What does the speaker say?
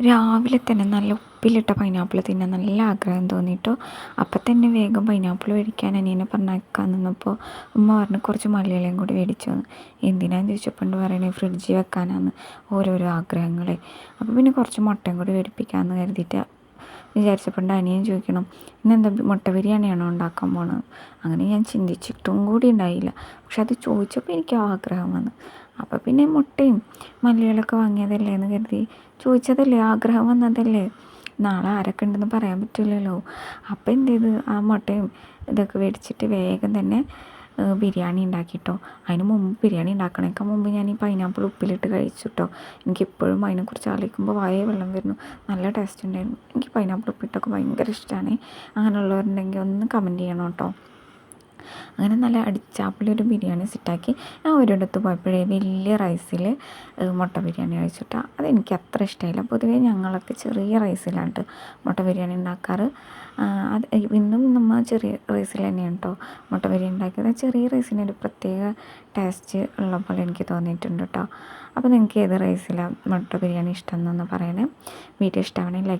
രാവിലെ തന്നെ നല്ല ഉപ്പിലിട്ട പൈനാപ്പിൾ തിന്നാൻ നല്ല ആഗ്രഹം തോന്നിയിട്ടോ. അപ്പം തന്നെ വേഗം പൈനാപ്പിൾ മേടിക്കാൻ അനിയനെ പറഞ്ഞയക്കാൻ നിന്നപ്പോൾ ഉമ്മ പറഞ്ഞു കുറച്ച് മല്ലിയിലയും കൂടി മേടിച്ചു വന്നു. എന്തിനാന്ന് ചോദിച്ചപ്പോൾ പറയണേ ഫ്രിഡ്ജിൽ വെക്കാനാണ് ഓരോരോ ആഗ്രഹങ്ങളെ. അപ്പോൾ പിന്നെ കുറച്ച് മുട്ടയും കൂടി മേടിപ്പിക്കാമെന്ന് കരുതിയിട്ട് വിചാരിച്ചപ്പോൾ അനിയൻ ചോദിക്കണം ഇന്നെന്താ മുട്ട ബിരിയാണിയാണോ ഉണ്ടാക്കാൻ പോണത്. അങ്ങനെ ഞാൻ ചിന്തിച്ചിട്ടും കൂടി ഉണ്ടായില്ല. പക്ഷെ അത് ചോദിച്ചപ്പോൾ എനിക്ക് ആഗ്രഹം വന്നു. അപ്പോൾ പിന്നെ മുട്ടയും മല്ലിയിലൊക്കെ വാങ്ങിയതല്ലേ എന്ന് കരുതി ചോദിച്ചതല്ലേ, ആഗ്രഹം വന്നതല്ലേ, നാളെ ആരൊക്കെ ഉണ്ടെന്ന് പറയാൻ പറ്റില്ലല്ലോ. അപ്പോൾ എന്ത് ചെയ്ത് ആ മുട്ടയും ഇതൊക്കെ മേടിച്ചിട്ട് വേഗം തന്നെ ബിരിയാണി ഉണ്ടാക്കിട്ടോ. അതിന് മുമ്പ് ബിരിയാണി ഉണ്ടാക്കണേക്കാൾ മുമ്പ് ഞാൻ ഈ പൈനാപ്പിൾ ഉപ്പിലിട്ട് കഴിച്ചിട്ടോ. എനിക്കിപ്പോഴും അതിനെക്കുറിച്ച് ആലോചിക്കുമ്പോൾ വായേ വെള്ളം വരുന്നു. നല്ല ടേസ്റ്റ് ഉണ്ടായിരുന്നു. എനിക്ക് പൈനാപ്പിൾ ഉപ്പിട്ടൊക്കെ ഭയങ്കര ഇഷ്ടമാണ്. അങ്ങനെയുള്ളവരുണ്ടെങ്കിൽ ഒന്ന് കമൻറ്റ് ചെയ്യണം കേട്ടോ. അങ്ങനെ നല്ല അടിച്ചാപ്പിലൊരു ബിരിയാണി സെറ്റാക്കി ഞാൻ ഒരിടത്ത് പോയപ്പോഴേ വലിയ റൈസിൽ മുട്ട ബിരിയാണി കഴിച്ചിട്ടാണ്. അതെനിക്ക് അത്ര ഇഷ്ടമായില്ല. പൊതുവേ ഞങ്ങളൊക്കെ ചെറിയ റൈസിലാണ് മുട്ട ബിരിയാണി ഉണ്ടാക്കാറ്. അത് ഇന്നും നമ്മൾ ചെറിയ റൈസിൽ തന്നെയാണ് കേട്ടോ മുട്ട ബിരിയാണി ഉണ്ടാക്കിയത്. ചെറിയ റൈസിനൊരു പ്രത്യേക ടേസ്റ്റ് ഉള്ള പോലെ എനിക്ക് തോന്നിയിട്ടുണ്ട് കേട്ടോ. അപ്പോൾ നിങ്ങൾക്ക് ഏത് റൈസിലാണ് മുട്ട ബിരിയാണി ഇഷ്ടം എന്നൊന്ന് പറയണേ. വീഡിയോ ഇഷ്ടമാണെങ്കിൽ ലൈക്ക്